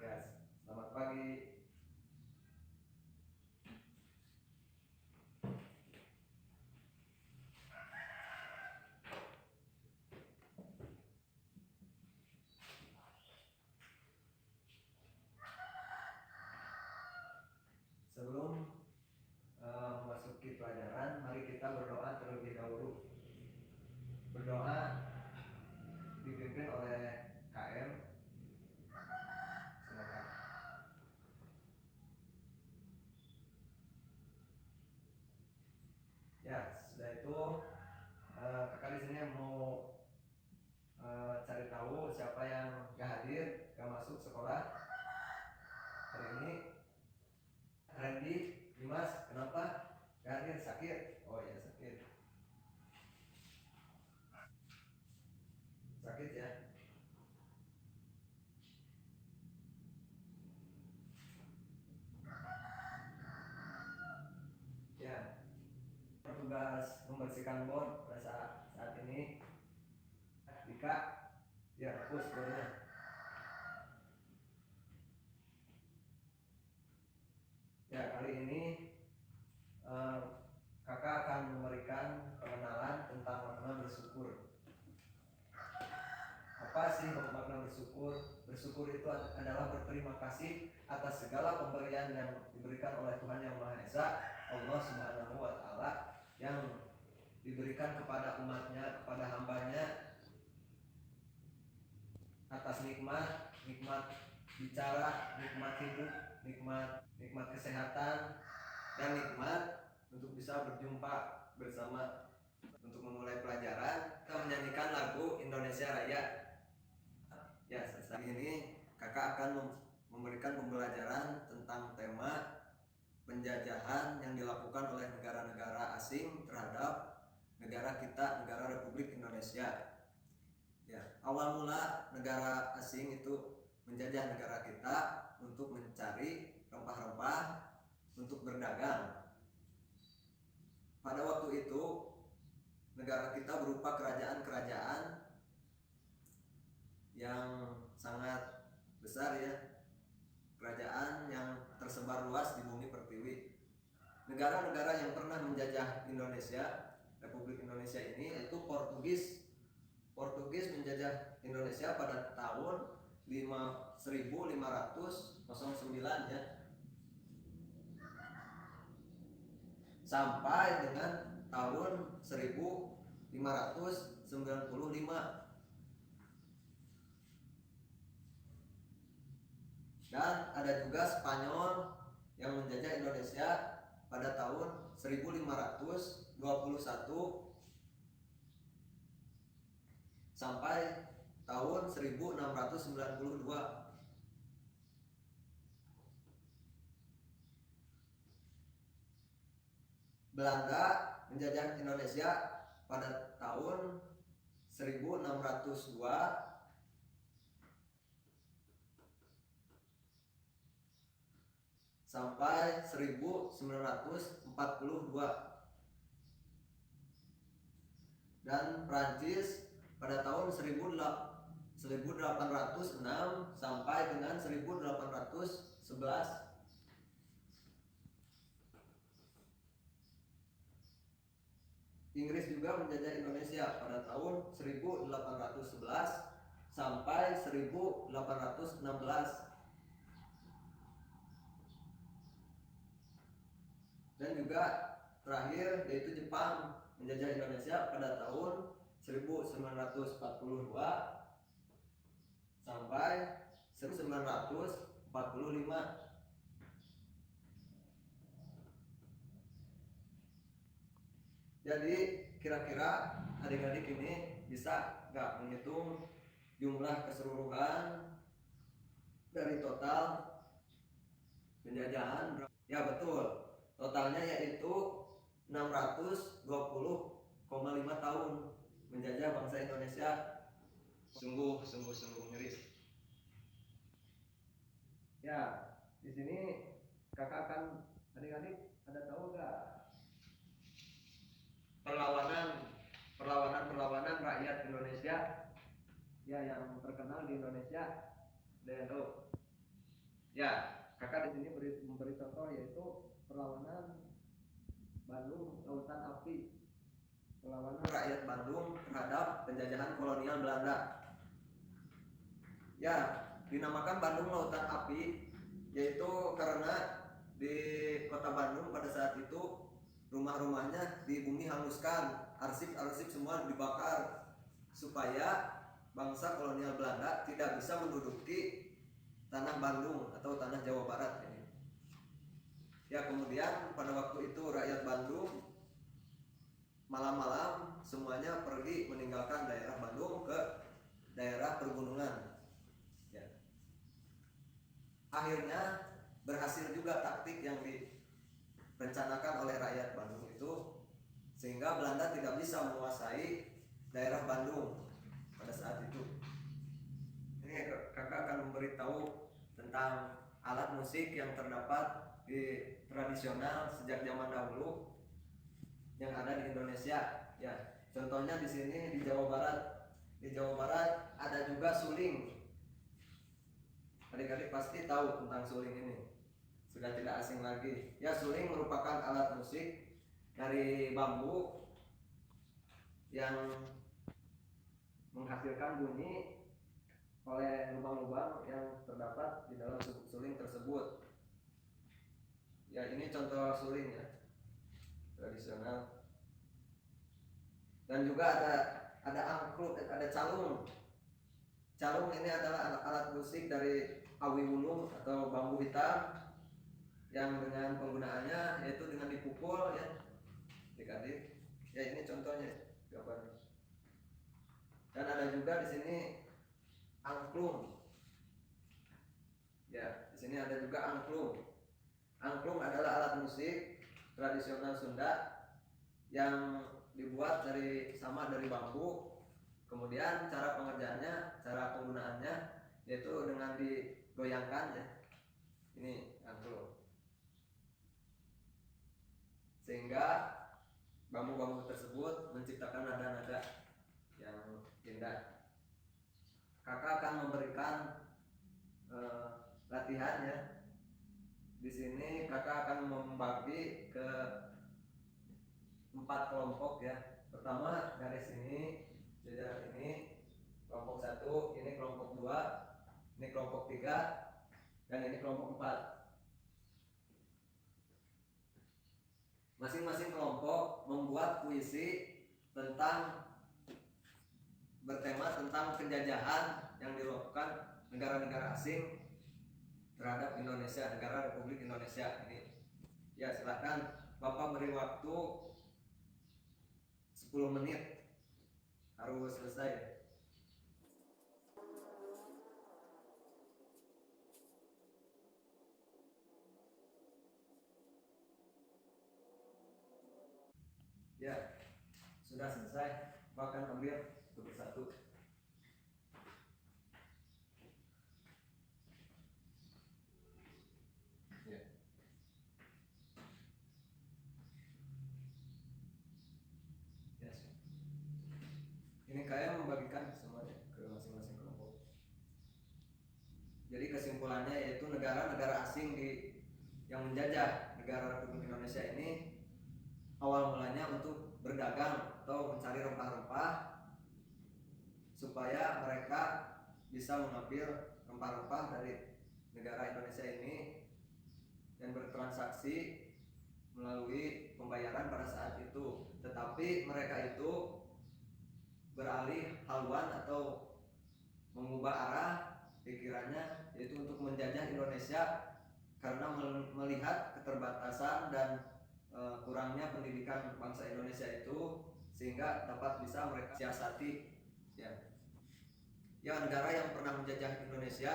Ya, selamat pagi. Sebelum memasuki pelajaran, mari kita berdoa terlebih dahulu. Berdoa dipimpin oleh KM. Silakan. Ya, sudah itu kakak di sini mau cari tahu siapa yang gak hadir, gak masuk sekolah hari ini. Randy, Dimas, kenapa gak hadir? Sakit? Oh ya, sakit. Sakit ya. Ya, petugas membersihkan board pada saat ini. Dika, ya hapus boardnya. Ya, kali ini kakak akan memberikan pengenalan tentang makna bersyukur. Apa sih makna bersyukur? Bersyukur itu adalah berterima kasih atas segala pemberian yang diberikan oleh Tuhan Yang Maha Esa, Allah Subhanahu wa Ta'ala, yang diberikan kepada umatnya, kepada hambanya, atas nikmat bicara, nikmat hidup, nikmat kesehatan, dan nikmat untuk bisa berjumpa bersama. Untuk memulai pelajaran, kita menyanyikan lagu Indonesia Raya. Ya, saat ini kakak akan memberikan pembelajaran tentang tema penjajahan yang dilakukan oleh negara-negara asing terhadap negara kita, negara Republik Indonesia. Ya, awal mula negara asing itu menjajah negara kita untuk mencari rempah-rempah untuk berdagang. Pada waktu itu negara kita berupa kerajaan-kerajaan yang sangat besar ya, kerajaan yang tersebar luas di bumi pertiwi. Negara-negara yang pernah menjajah Indonesia, Republik Indonesia ini, yaitu Portugis menjajah Indonesia pada tahun 1509 ya, sampai dengan tahun 1595. Dan ada juga Spanyol yang menjajah Indonesia pada tahun 1521 sampai tahun 1692. Belanda menjajah Indonesia pada tahun 1602 sampai 1942. Dan Prancis pada tahun 1806 sampai dengan 1811. Inggris juga menjajah Indonesia pada tahun 1811 sampai 1816. Dan juga terakhir yaitu Jepang menjajah Indonesia pada tahun 1942 sampai 1945. Jadi kira-kira adik-adik ini bisa nggak menghitung jumlah keseluruhan dari total penjajahan? Ya betul, totalnya yaitu 620,5 tahun menjajah bangsa Indonesia. Sungguh miris. Ya, di sini kakak akan, adik-adik ada tahu nggak perlawanan rakyat Indonesia ya yang terkenal di Indonesia? Ada yang tahu? Ya, kakak di sini memberi contoh yaitu perlawanan Bandung Lautan Api, perlawanan rakyat Bandung terhadap penjajahan kolonial Belanda. Ya, dinamakan Bandung Lautan Api yaitu karena di kota Bandung pada saat itu rumah-rumahnya di bumi hanguskan, arsip-arsip semua dibakar supaya bangsa kolonial Belanda tidak bisa menduduki tanah Bandung atau tanah Jawa Barat ini. Ya, kemudian pada waktu itu rakyat Bandung malam-malam semuanya pergi meninggalkan daerah Bandung ke daerah pergunungan. Ya. Akhirnya berhasil juga taktik yang direncanakan oleh rakyat Bandung itu, sehingga Belanda tidak bisa menguasai daerah Bandung pada saat itu. Ini kakak akan memberitahu tentang alat musik yang terdapat di tradisional sejak zaman dahulu yang ada di Indonesia. Ya, contohnya di sini di Jawa Barat. Di Jawa Barat ada juga suling. Adik-adik pasti tahu tentang suling ini. Sudah tidak asing lagi. Ya, suling merupakan alat musik dari bambu yang menghasilkan bunyi oleh lubang-lubang yang terdapat di dalam suling tersebut. Ya, ini contoh suling ya, tradisional. Dan juga ada angklung, ada calung. Calung ini adalah alat musik dari awi wulung atau bambu hitam yang dengan penggunaannya yaitu dengan dipukul ya, adik-adik. Ya, ini contohnya gambarnya. Dan ada juga di sini angklung. Ya, di sini ada juga angklung. Angklung adalah alat musik tradisional Sunda yang dibuat dari bambu. Kemudian cara pengerjaannya, cara penggunaannya yaitu dengan digoyangkan ya. Ini angklung. Sehingga bambu-bambu tersebut menciptakan nada-nada yang indah. Kakak akan memberikan latihan ya. Di sini kakak akan membagi ke 4 kelompok ya. Pertama garis ini, jajaran ini, kelompok 1, ini kelompok 2, ini kelompok 3, dan ini kelompok 4. Masing-masing kelompok membuat puisi bertema tentang penjajahan yang dilakukan negara-negara asing terhadap Indonesia, negara Republik Indonesia ini. Ya, silahkan Bapak beri waktu 10 menit, harus selesai. Ya, sudah selesai. Bahkan ambil satu persatu. Ya. Yes. Ini kalian membagikan semuanya ke masing-masing kelompok. Jadi kesimpulannya yaitu negara-negara asing yang menjajah negara Republik Indonesia ini awal mulanya untuk berdagang atau mencari rempah-rempah supaya mereka bisa mengambil rempah-rempah dari negara Indonesia ini dan bertransaksi melalui pembayaran pada saat itu. Tetapi mereka itu beralih haluan atau mengubah arah pikirannya yaitu untuk menjajah Indonesia karena melihat keterbatasan dan kurangnya pendidikan bangsa Indonesia itu, sehingga dapat bisa mereka siasati ya. Ya, negara yang pernah menjajah Indonesia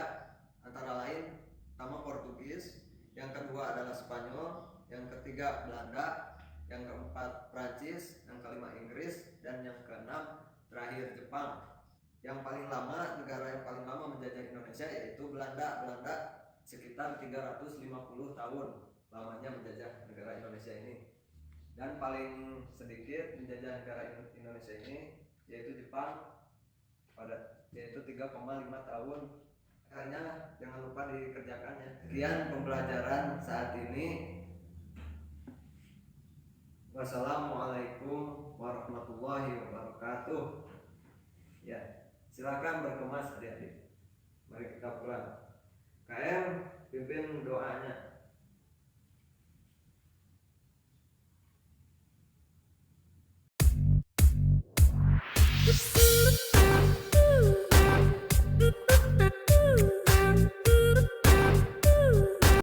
antara lain pertama Portugis, yang kedua adalah Spanyol, yang ketiga Belanda, yang keempat Prancis, yang kelima Inggris, dan yang keenam terakhir Jepang. Yang paling lama, negara yang paling lama menjajah Indonesia yaitu Belanda. Belanda sekitar 350 tahun lamanya menjajah negara Indonesia ini. Dan paling sedikit menjajah negara Indonesia ini yaitu Jepang, yaitu 3,5 tahun Akhirnya jangan lupa dikerjakannya. Sekian pembelajaran saat ini. Wassalamualaikum warahmatullahi wabarakatuh. Ya, silakan berkemas adik-adik. Mari kita pulang. KM pimpin doanya.